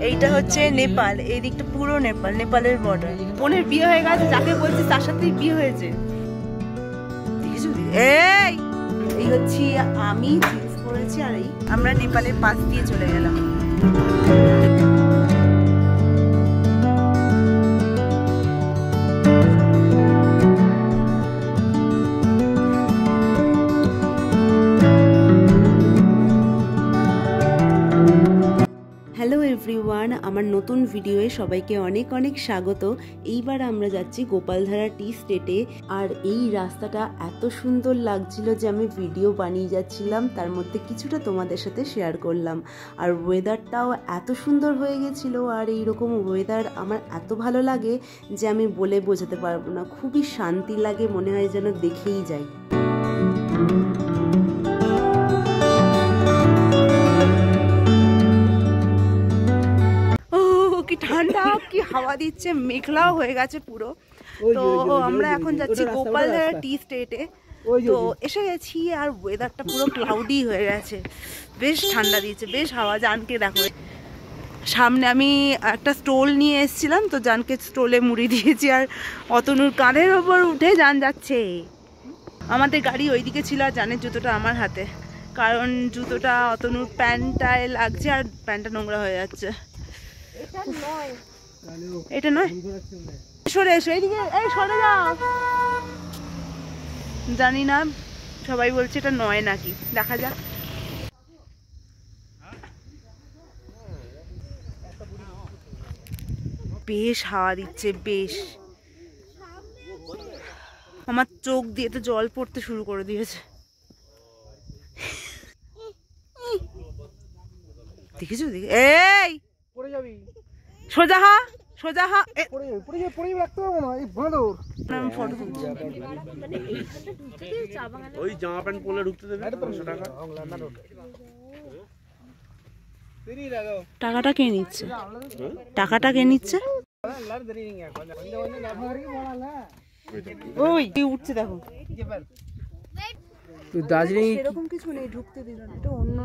এইটা হচ্ছে নেপাল, এই দিকটা পুরো নেপাল, নেপালের বর্ডার। বোনের বিয়ে হয়ে গেছে, যাকে বলছি তার সাথেই বিয়ে হয়েছে। এই হচ্ছে আমি জিন্স পরেছি, আর এই আমরা নেপালের পাশ দিয়ে চলে গেলাম। হ্যালো এভরিওয়ান, আমার নতুন ভিডিওয়ে সবাইকে অনেক অনেক স্বাগত। এইবার আমরা যাচ্ছি গোপালধারা টি স্টেটে। আর এই রাস্তাটা এত সুন্দর লাগছিল যে আমি ভিডিও বানিয়ে যাচ্ছিলাম, তার মধ্যে কিছুটা তোমাদের সাথে শেয়ার করলাম। আর ওয়েদারটাও এত সুন্দর হয়ে গেছিলো, আর এইরকম ওয়েদার আমার এত ভালো লাগে যে আমি বলে বোঝাতে পারবো না। খুবই শান্তি লাগে, মনে হয় যেন দেখেই যাই। কি ঠান্ডা, কি হাওয়া দিচ্ছে, মেঘলাও হয়ে গেছে পুরো। তো আমরা এখন যাচ্ছি গোপালধারা টি স্টেটে। তো এসে গেছি, আর ওয়েদারটা পুরো ক্লাউডি হয়ে গেছে, বেশ ঠান্ডা দিচ্ছে, বেশ হাওয়া। জানকে দেখো, সামনে আমি একটা স্টোল নিয়ে এসেছিলাম, তো জানকে স্টোলে মুড়ি দিয়েছি, আর অতনুর কাঁধের ওপর উঠে জান যাচ্ছে। আমাদের গাড়ি ওইদিকে ছিল, আর জানের জুতোটা আমার হাতে, কারণ জুতোটা অতনুর প্যান্টটায় লাগছে, আর প্যান্টটা নোংরা হয়ে যাচ্ছে। এটা নয়, সরে এসো এইদিকে, এই সরে যাও। জানি না, সবাই বলছে এটা নয় নাকি, দেখা যাক। বেশ হাওয়া দিচ্ছে, বেশ। আমার চোখ দিয়ে তো জল পড়তে শুরু করে দিয়েছে। দেখেছো, দেখে এই পড়ে যাবি, সোজা হা, সোজা হা, পড়ে যাবি, পড়ে যাবি, পড়ে যাবি, রাখতে পারবো না, এই বাঁদর। আমি ফটো তুলছি। ওই জামা প্যান্ট পরলে ঢুকতে দেবে 500 টাকা। টাকাটা কে নিচ্ছে? টাকাটা কে নিচ্ছে? ওই কি উঠছে দেখো। দার্জিলিং সেরকম কিছু নেই, ঢুকতে দিল না, এটা অন্য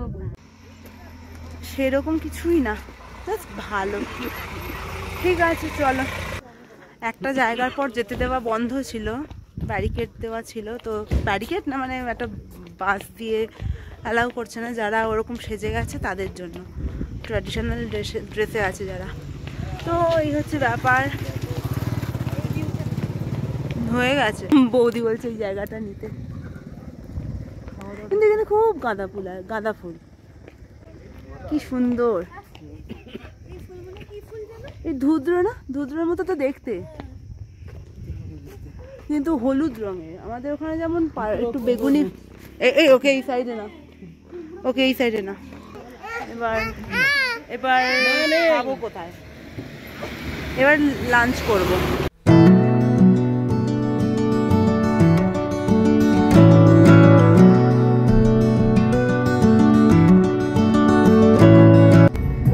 সেরকম কিছুই না, জাস্ট ভালো। ঠিক আছে চলো। একটা জায়গার পর যেতে দেওয়া বন্ধ ছিল, ব্যারিকেড দেওয়া ছিল। তো ব্যারিকেড না, মানে একটা বাস দিয়ে অ্যালাউ করছে না, যারা ওরকম সেজে গেছে তাদের জন্য, ট্র্যাডিশনাল ড্রেসে আছে যারা। তো এই হচ্ছে ব্যাপার, হয়ে গেছে। বৌদি বলছে এই জায়গাটা নিতে, কিন্তু এখানে খুব গাঁদা ফুল, আর গাঁদা ফুল কি সুন্দর। এই ধুদ্র না, ধুদ্রের মতো তো দেখতে, কিন্তু হলুদ রঙের। আমাদের ওখানে যেমন একটু বেগুনি। এই ওকে এই সাইডে না, ওকে এই সাইডে না। এবার এবার খাবো কোথায়? এবার লাঞ্চ করবো।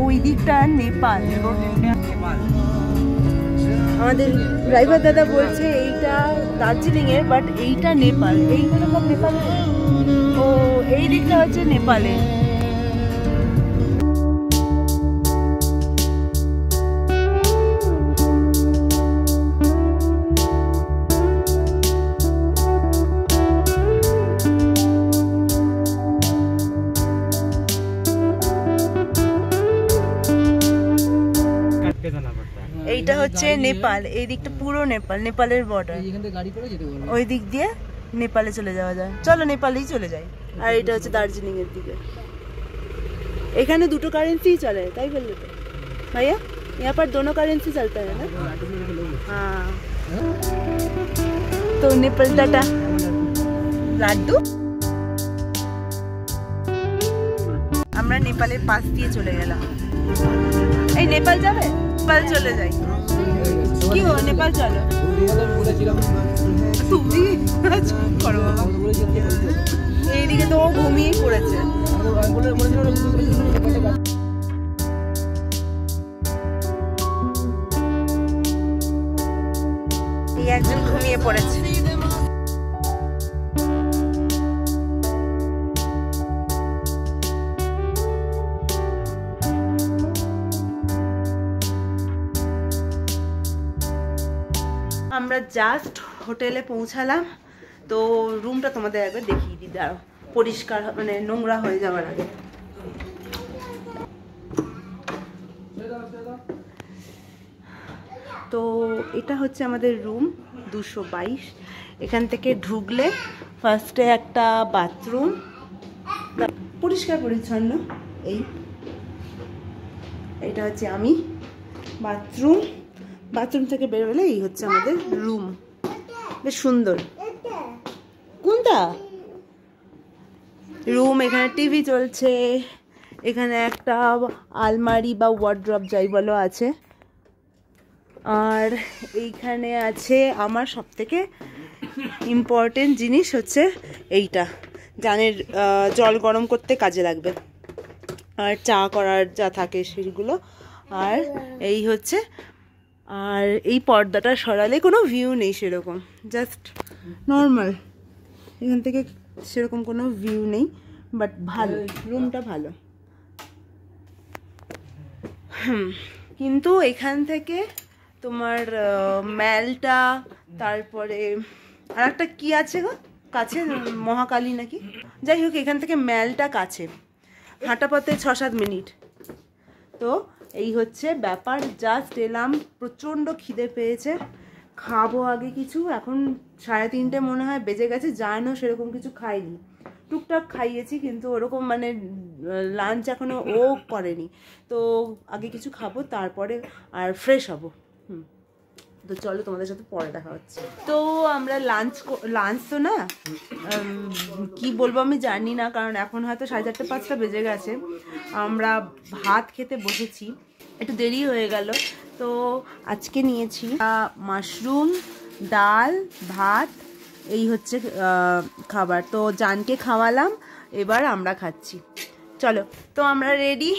ওই দিকটা নেপাল। আমাদের ড্রাইভার দাদা বলছে এইটা দার্জিলিং এর, বাট এইটা নেপাল। এইগুলো সব নেপালে, ও এই দিকটা হচ্ছে নেপালে। এইটা হচ্ছে নেপাল, এই দিকটা পুরো নেপাল, নেপালের বর্ডার। ওই দিক দিয়ে নেপালে চলে যাওয়া যায়, চলো নেপালেই চলে যাই। আর এটা হচ্ছে দার্জিলিং এর দিকে। এখানে দুটো কারেন্সি চলে, তাই বললে তো ভাইয়া? यहाँ पर दोनों करेंसी चलता है ना? हाँ। तो नेपाल टाटा লাড্ডু। আমরা নেপালের পাশ দিয়ে চলে গেলাম। এই নেপাল যাবে? নেপাল চলে যাই। কি হো, নেপাল চলো। তুমি করো বাবা। এইদিকে তো ও ঘুমিয়েই পড়েছে। এই একজন ঘুমিয়ে পড়েছে। আমরা জাস্ট হোটেলে পৌঁছালাম। তো রুমটা তোমাদের একবার দেখিয়ে দিই, দাঁড়াও, পরিষ্কার মানে নোংরা হয়ে যাওয়ার আগে। তো এটা হচ্ছে আমাদের রুম 222। এখান থেকে ঢুকলে ফার্স্টে একটা বাথরুম, পরিষ্কার পরিচ্ছন্ন। এইটা হচ্ছে আমি বাথরুম থেকে বেরোলে এই হচ্ছে আমাদের রুম, বেশ সুন্দর। কোনটা রুম? এখানে টিভি চলছে, এখানে একটা আলমারি বা ওয়ার্ড্রপ যাই বলো আছে, আর এইখানে আছে আমার সবথেকে ইম্পর্টেন্ট জিনিস হচ্ছে এইটা, জানের জল গরম করতে কাজে লাগবে, আর চা করার যা থাকে সেগুলো। আর এই হচ্ছে, আর এই পর্দাটা সরালে কোনো ভিউ নেই সেরকম, জাস্ট নর্মাল, এখান থেকে সেরকম কোনো ভিউ নেই, বাট ভালো, রুমটা ভালো। কিন্তু এখান থেকে তোমার ম্যালটা, তারপরে আর একটা কি আছে গো কাছে, মহাকালী নাকি, যাই হোক এখান থেকে ম্যালটা কাছে, হাঁটা পথে 6-7 মিনিট। তো এই হচ্ছে ব্যাপার, জাস্ট এলাম, প্রচণ্ড খিদে পেয়েছে, খাবো আগে কিছু। এখন 3:30 মনে হয় বেজে গেছে, জানো সেরকম কিছু খাইনি, টুকটাক খাইয়েছি, কিন্তু ওরকম মানে লাঞ্চ এখনো ও করেনি। তো আগে কিছু খাবো, তারপরে আর ফ্রেশ হবো। তো চলো তোমাদের সাথে পরে দেখা হচ্ছে। তো আমরা লাঞ্চ তো না, কি বলবো আমি জানি না, কারণ এখন হয়তো 4:30-5টা বেজে গেছে। আমরা ভাত খেতে বসেছি, একটু দেরি হয়ে গেল। তো আজকে নিয়েছি মাশরুম, ডাল, ভাত, এই হচ্ছে খাবার। তো জানকে খাওয়ালাম, এবার আমরা খাচ্ছি। চলো, তো আমরা রেডি,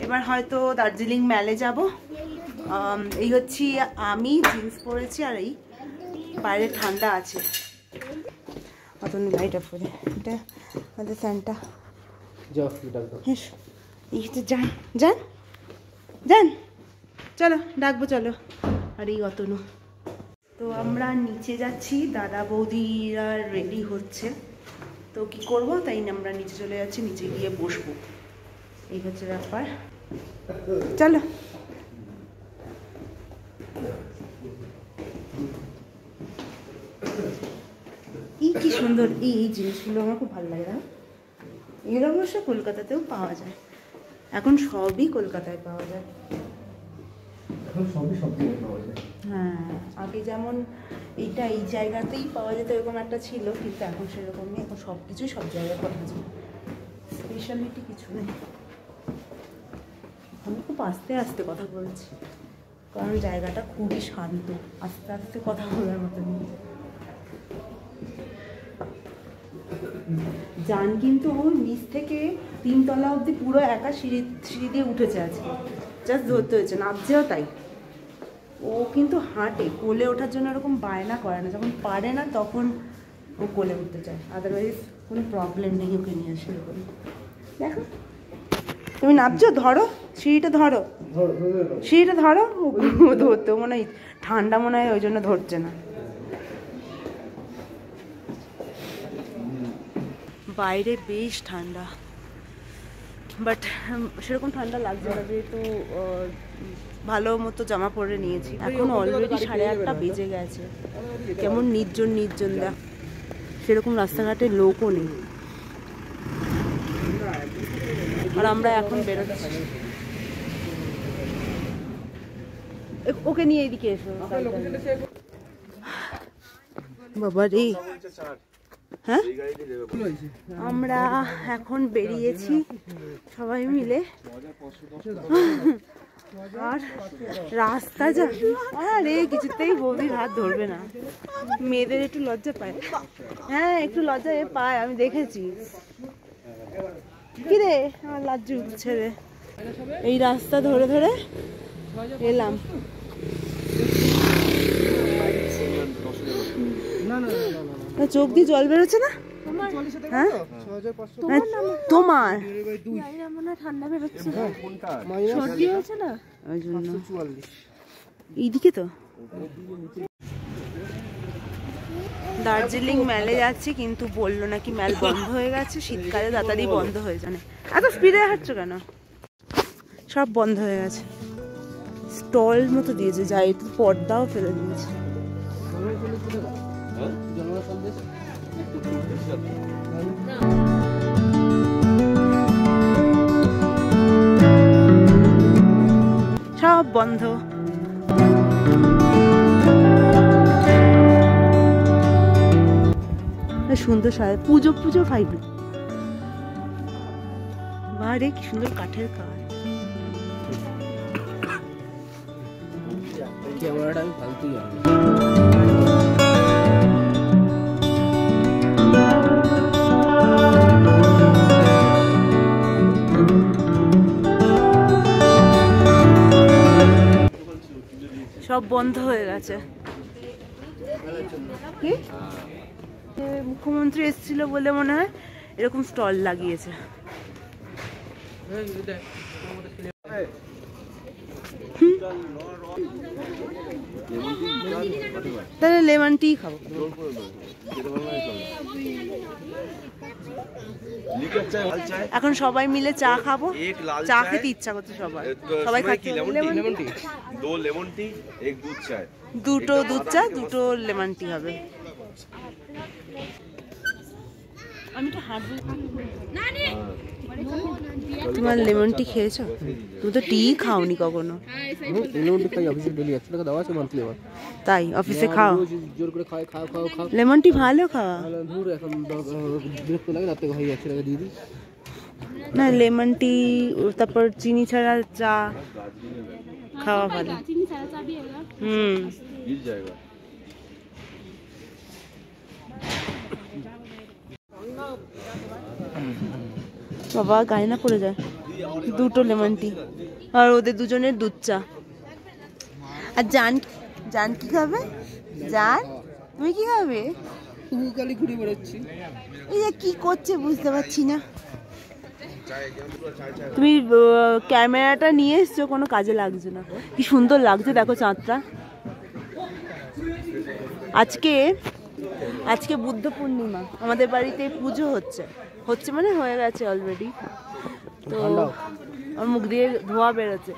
এবার হয়তো দার্জিলিং ম্যালে যাব। এই হচ্ছে আমি, জিন্স পরেছি, আর এই বাইরে ঠান্ডা আছে। অত লাইট অফ করে, এটা আমাদের ফ্যানটা। এই হচ্ছে যান, চলো ডাকবো, চলো। আর এই অতনু। তো আমরা নিচে যাচ্ছি, দাদা বৌদিরা রেডি হচ্ছে, তো কি করব, তাই আমরা নিচে চলে যাচ্ছি, নিচে গিয়ে বসবো, এই হচ্ছে ব্যাপার। চলো। কি সুন্দর এই জিনিসগুলো, আমার খুব ভালো লাগে। এগুলো অবশ্য কলকাতাতেও পাওয়া যায়, এখন সবই কলকাতায় পাওয়া যায়। হ্যাঁ, আগে যেমন এইটা এই জায়গাতেই পাওয়া যেত এরকম একটা ছিল, কিন্তু এখন সেরকম নেই, এখন সব কিছুই সব জায়গায় পাওয়া যায়, স্পেশালিটি কিছু নেই। আমি খুব আস্তে আস্তে কথা বলছি, কারণ জায়গাটা খুবই শান্ত, আস্তে আস্তে কথা বলার মতো নেই। জান কিন্তু নিচ থেকে 3 তলা অবধি পুরো একা সিঁড়ি দিয়ে উঠেছে আজকে, জাস্ট ধরতে হয়েছে, নামছেও তাই। ও কিন্তু হাঁটে, কোলে ওঠার জন্য এরকম বায়না করে না, যখন পারে না তখন ও কোলে উঠতে চায়, আদারওয়াইজ কোনো প্রবলেম নেই ওকে নিয়ে সেরকম। দেখো তুমি নামছো, ধরো সিঁড়িটা, ধরো সিঁড়িটা, ধরো। ও ধরতেও মনে হয় ঠান্ডা, মনে হয় ওই জন্য ধরছে না। বাইরে বেশ ঠান্ডা, বাট সেরকম ঠান্ডা লাগছে না, যেহেতু ভালো মতো জামা পরে নিয়েছি। এখন অলরেডি 8:30 বেজে গেছে, কেমন নির্জন দেখ, সেরকম রাস্তাঘাটে লোকও নেই। আর আমরা এখন বেরোচ্ছি, ওকে নিয়ে এদিকে এসো। বাবা রে, হ্যাঁ আমরা এখন বেরিয়েছি সবাই মিলে, আর রাস্তা যা, আরে কিছুতেই বৌদির হাত ধরবে না, মেয়েদের একটু লজ্জা পায়। হ্যাঁ একটু লজ্জা পায়, আমি দেখেছি। কি রে আমার লাজ্জু ছেড়ে, এই রাস্তা ধরে ধরে এলাম। চোখ দিয়ে জল বেরোচ্ছে না? হ্যাঁ তোমার ঠান্ডা বেরোচ্ছে, সর্দি হয়েছে না ওই জন্য। এইদিকে তো দার্জিলিং মেলে যাচ্ছি, কিন্তু বললো নাকি মেল বন্ধ হয়ে গেছে, শীতকালে তাড়াতাড়ি বন্ধ হয়ে যাবে। এত স্পিডে হাঁটছো কেন? সব বন্ধ হয়ে গেছে। স্টল মতো দিয়েছে, যাই পর্দাও ফেলে দিয়েছে। সব বন্ধ। সুন্দর সাজ, পুজো পুজো ফাইভ। বারে কি সুন্দর কাঠের কাজ। ক্যামেরাটা আমি ফালতুই আনি। সব বন্ধ হয়ে গেছে। কি মুখ্যমন্ত্রী এসেছিল বলে মনে হয় এরকম স্টল লাগিয়েছে। তাহলে লেমন টি খাবো। এখন সবাই মিলে চা খাবো, চা খেতে ইচ্ছা করছে সবার। সবাই খাচ্ছে লেমন টি, दो लेमन टी एक दूध चाय। দুটো দুধ চা, দুটো লেমন টি হবে। আমি তো হাঁটবো। তোমার লেমন টি খেয়েছো? তুমি তো টি খাওনি কখনো। লেমন টি খাই অফিসে ডেলি 100 টাকা দেওয়া আছে মান্থলি। তাই অফিসে খাও? জোর করে খাও। লেমন টি ভালো খাওয়া। দূর এখন বিরক্ত লাগে, রাতে ভাই 100 টাকা দিয়ে দিই। না লেমন টি, তারপর চিনি ছাড়া চা খাওয়া ভালো। गिर जाएगा। বাবা গায়ে না পড়ে যায়। দুটো লেমন টি আর ওদের দুজনের দুধ চা। আর জান জান কি খাবে? জান তুমি কি খাবে? কালি ঘুরে বেড়াচ্ছি। এই যে কি করছে বুঝতে পারছি না। তুমি ক্যামেরাটা নিয়ে এসছো, কোনো কাজে লাগছে না। কি সুন্দর লাগছে দেখো চাঁদটা। আজকে বুদ্ধ পূর্ণিমা, আমাদের বাড়িতে পুজো হচ্ছে মানে হয়ে গেছে অলরেডি। তো আমার মুখ দিয়ে ধোঁয়া বেরোচ্ছে,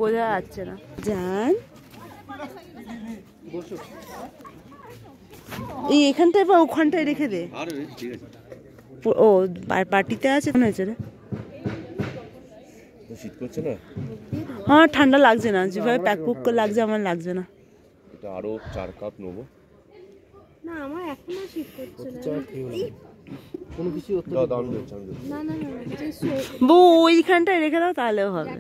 বোঝা যাচ্ছে না। জান এই এখানটায় বা ওখানটায় রেখে দে। ও পার্টিতে আছে মনে হয়েছে রে। শীত করছে না? হ্যাঁ ঠান্ডা লাগছে না, যেভাবে প্যাকপুক করে লাগছে আমার লাগছে না। এটা আরো 4 কাপ নেবো। না আমার এখনো শীত করছে না। কোনো কিছু দাম দিচ্ছি না বউ ওইখানটায় রেখে দাও তাহলেও হবে।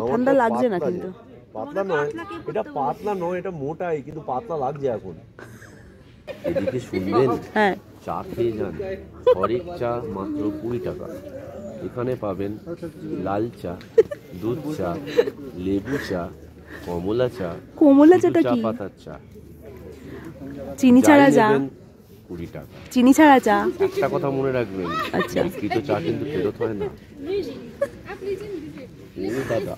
ঠান্ডা লাগছে না কিন্তু। পাতলা নয় এটা, পাতলা নয় এটা, মোটাই কিন্তু পাতলা লাগছে এখন। এদিকে শুনবেন, হ্যাঁ চা খেয়ে যান। হরেক চা মাত্র 20 টাকা। এখানে পাবেন লাল চা, দুধ চা, লেবু চা, কমলা চা, কমলা চাটা চা কি? পাতার চা, চিনি ছাড়া চা। 20 টাকা। চিনি ছাড়া চা। একটা কথা মনে রাখবেন, আচ্ছা বিকৃত চা কিন্তু ফেরত হয় না। ও দাদা,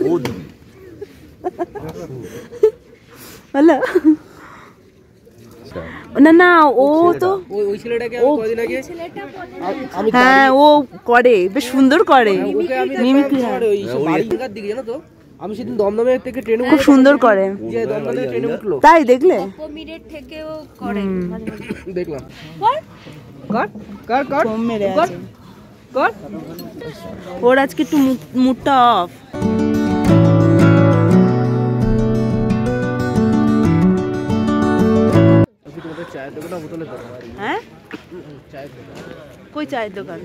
ও দিদি, হ্যালো। না না ও তো ওই ছেলেটাকে আমি কয়দিন আগে হ্যাঁ ও করে, বেশ সুন্দর করে মিমিক্রি। ওই বাড়িঘাট দিকে জানো তো, আমি সেদিন দমদমে থেকে ট্রেনে খুব সুন্দর করে। যে দমদমে ট্রেনে উঠলো, তাই দেখলে? মিনিট থেকেও করে দেখলাম। ফোম মেরে আছে। ওর আজকে একটু মুডটা অফ। চায়ের দোকান বোতলের দোকান। হ্যাঁ চায়ের দোকান কই? চায়ের দোকান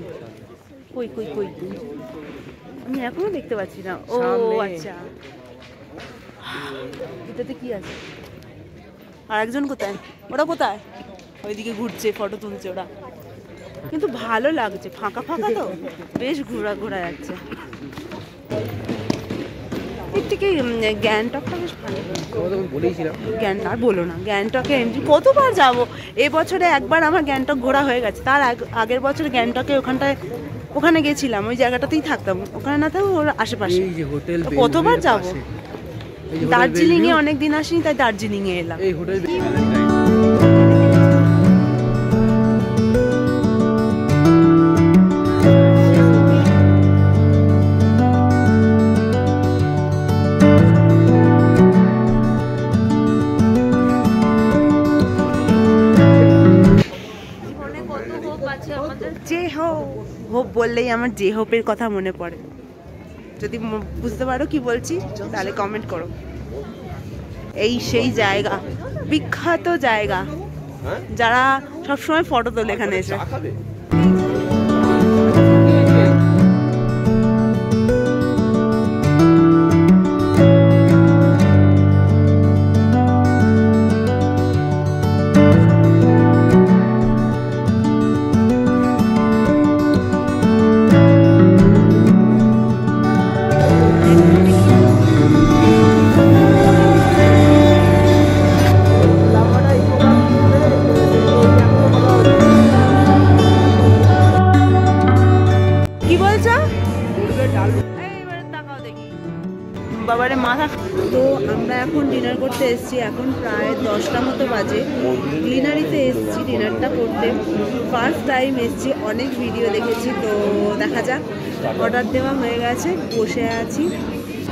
কই কই কই? আমি এখনো দেখতে পাচ্ছি না। ও আচ্ছা, এটাতে কি আছে? আর একজন কোথায়? ওরা কোথায়? ওইদিকে ঘুরছে, ফটো তুলছে ওরা। কিন্তু ভালো লাগছে, ফাঁকা ফাঁকা তো, বেশ ঘোরা যাচ্ছে। এর থেকে গ্যাংটকটা বেশ ভালো। বলেইছিলাম আর বলো না, গ্যাংটকে এন্ট্রি কতবার যাবো। এবছরে একবার আমার গ্যাংটক ঘোরা হয়ে গেছে, তার আগের বছর গ্যাংটকে ওখানে গেছিলাম, ওই জায়গাটাতেই থাকতাম। ওখানে না থাকবো ওর আশেপাশে, কতবার যাবো। দার্জিলিং এ অনেকদিন আসিনি, তাই দার্জিলিং এ এলাম। এই হোটেল জীবনে কত হোপ আছে আমাদের। যে হোপ বললেই আমার যে হোপের কথা মনে পড়ে। যদি বুঝতে পারো কি বলছি তাহলে কমেন্ট করো। এই সেই জায়গা, বিখ্যাত জায়গা, যারা সবসময় ফটো তোলে এখানে এসে। বাবারে মাথা। তো আমরা এখন ডিনার করতে এসেছি, এখন প্রায় 10টা মতো বাজে। গ্লিনারিতে এসেছি ডিনারটা করতে, ফার্স্ট টাইম এসেছি, অনেক ভিডিও দেখেছি। তো দেখা যাক, অর্ডার দেওয়া হয়ে গেছে, বসে আছি।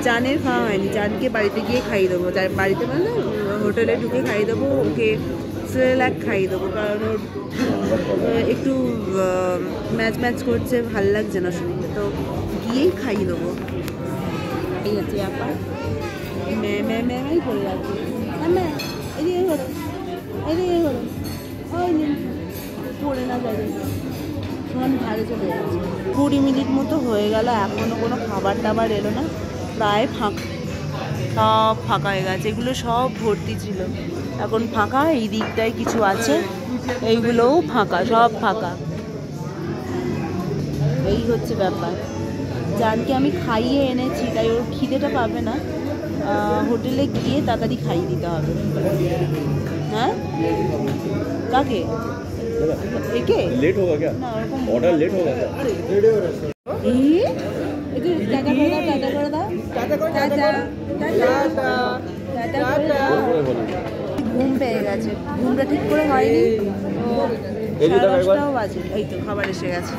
জানের খাওয়া হয়নি, জানকে বাড়িতে গিয়ে খাইয়ে দেবো, বাড়িতে মানে হোটেলে ঢুকে খাইয়ে দেবো, ওকে সেরেলাক খাইয়ে দেবো, কারণ ওর একটু ম্যাচ করছে, ভাল লাগছে না শরীরে, তো গিয়েই খাইয়ে দেবো। এই হচ্ছে ব্যাপার, ম্যাই করে যাচ্ছে। এদিকে হলো, এদিকে হলো, ওই নিন পড়ে না যাবে, সমান ধারে চলে যাচ্ছে। 20 মিনিট মতো হয়ে গেল, এখনও কোনো খাবার টাবার এলো না, প্রায় ফাঁকা, সব ফাঁকা হয়ে গেছে। এগুলো সব ভর্তি ছিল, এখন ফাঁকা। এই দিকটায় কিছু আছে, এইগুলোও ফাঁকা, সব ফাঁকা। এই হচ্ছে ব্যাপার। জানকে আমি খাইয়ে এনেছি, তাই ওর খিদেটা পাবে না, হোটেলে গিয়ে তাড়াতাড়ি খাইয়ে দিতে হবে। হ্যাঁ, কাকে? একে लेट होगा क्या? না, ওরকম ऑर्डर लेट होगा क्या? টাটা করে দাও, টাটা করে দাও, টাটা করে দাও। ঘুম পেয়ে গেছে, ঘুমটা ঠিক করে হয়নি, তো 10:30টাও বাজে। এই তো খাবার এসে গেছে।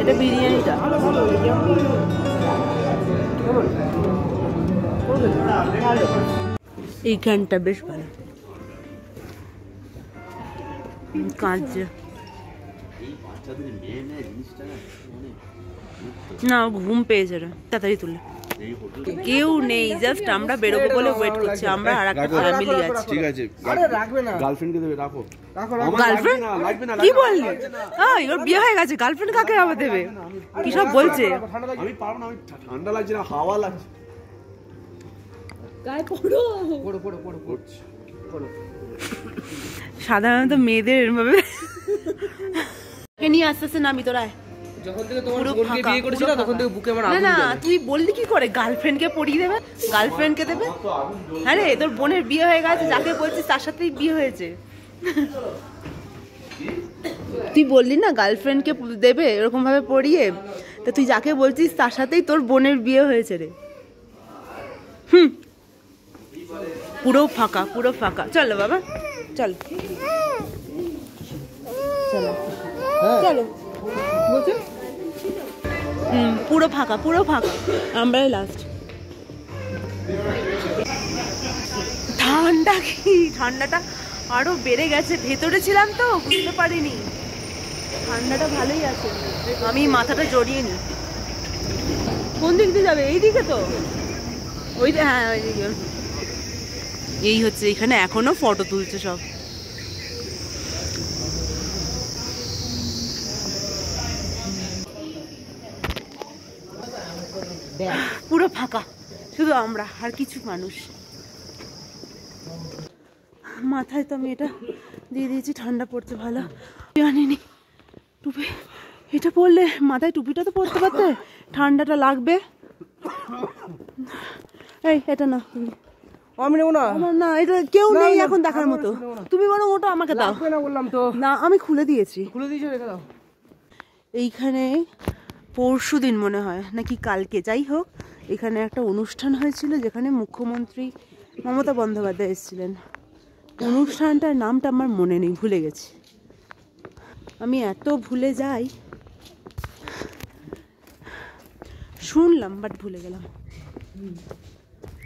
এটা বিরিয়ানিটা এইখানটা বেশ ভালো, কাঁচা না, ঘুম পেয়েছে রে, তাড়াতাড়ি তুলে। কেউ নেই, জাস্ট আমরা বেরোবো বলে ওয়েট করছি। আমরা আর একটা ফ্যামিলি আছে। ঠিক আছে, গার্লফ্রেন্ডকে দেবে, রাখো। গার্লফ্রেন্ড কি বললি? ওর বিয়ে হয়ে গেছে, গার্লফ্রেন্ড কাকে আবার দেবে? কি সব বলছে? আমি পারবো না, আমি ঠান্ডা লাগছে না, হাওয়া লাগছে। গায়ে পড়ো পড়ো পড়ো পড়ো করছি। সাধারণত মেয়েদের এরকম ভাবে নিয়ে আস্তে আস্তে নামি। তোরা যখন থেকে তোমার পুরো বোনকে ফাঁকা, বিয়ে করেছিল পুরো তখন থেকে বুকে আমার না আগুন না, জ্বলে। তুই বললি কি করে গার্লফ্রেন্ডকে পড়িয়ে দেবে, গার্লফ্রেন্ডকে দেবে? হ্যাঁ রে, তোর বোনের বিয়ে হয়ে গেছে, যাকে বলছিস তার সাথেই বিয়ে হয়েছে। তুই বললি না গার্লফ্রেন্ডকে দেবে এরকম ভাবে পড়িয়ে, তা তুই যাকে বলছিস তার সাথেই তোর বোনের বিয়ে হয়েছে রে। পুরো ফাঁকা, পুরো ফাঁকা। চলো বাবা, চলো চলো চলো। পুরো ফাঁকা, পুরো ফাঁকা, আমরাই লাস্ট। ঠান্ডা কি, ঠান্ডাটা আরো বেড়ে গেছে, ভেতরে ছিলাম তো বুঝতে পারিনি। ঠান্ডাটা ভালোই আছে, আমি মাথাটা জড়িয়ে নি। কোন দিক দিয়ে যাবে? এই দিকে তো, ওই, হ্যাঁ ওই দিকে। এই হচ্ছে, এখানে এখনো ফটো তুলছে সব। পুরো ফাঁকা, শুধু আমরা আর কিছু মানুষ। মাথায় তো আমি এটা দিয়ে দিয়েছি, ঠান্ডা পড়ছে ভালো। জানিনি টুপি, এটা পরলে মাথায় টুপিটা তো পরতে পারতে, ঠান্ডাটা লাগবে। এই এটা না তুমি, আমি নেবো না। আমার না, এটা কেউ নেই এখন দেখার মতো। তুমি বলো ওটা আমাকে দাও। না বললাম তো, না আমি খুলে দিয়েছি। খুলে দিয়েছো, রেখে দাও। এইখানে পরশুদিন মনে হয় নাকি কালকে, যাই হোক, এখানে একটা অনুষ্ঠান হয়েছিল যেখানে মুখ্যমন্ত্রী মমতা বন্দ্যোপাধ্যায় এসেছিলেন। অনুষ্ঠানটার নামটা আমার মনে নেই, ভুলে গেছি। আমি এত ভুলে যাই, শুনলাম বাট ভুলে গেলাম।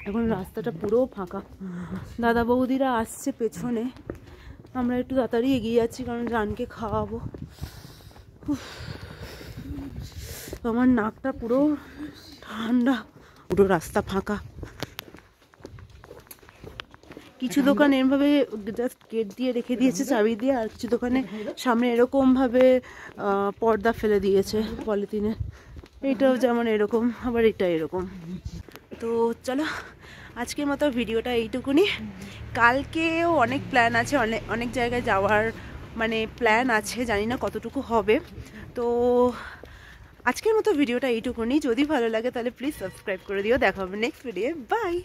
এখন রাস্তাটা পুরো ফাঁকা, দাদা বৌদিরা আসছে পেছনে, আমরা একটু তাড়াতাড়ি এগিয়ে যাচ্ছি কারণ জানকে খাওয়াবো। আমার নাকটা পুরো ঠান্ডা, পুরো রাস্তা ফাঁকা। কিছু দোকান এরভাবে জাস্ট গেট দিয়ে রেখে দিয়েছে চাবি দিয়ে, আর কিছু দোকানে সামনে এরকম ভাবে পর্দা ফেলে দিয়েছে পলিথিনে। এইটাও যেমন এরকম, আবার এটা এরকম। তো চলো আজকের মতো ভিডিওটা এইটুকুনি। কালকেও অনেক প্ল্যান আছে, অনেক জায়গায় যাওয়ার মানে প্ল্যান আছে, জানি না কতটুকু হবে। তো আজকের মতো ভিডিওটা এইটুকুনি। যদি ভালো লাগে তাহলে প্লিজ সাবস্ক্রাইব করে দিও। দেখা হবে নেক্সট ভিডিও। বাই।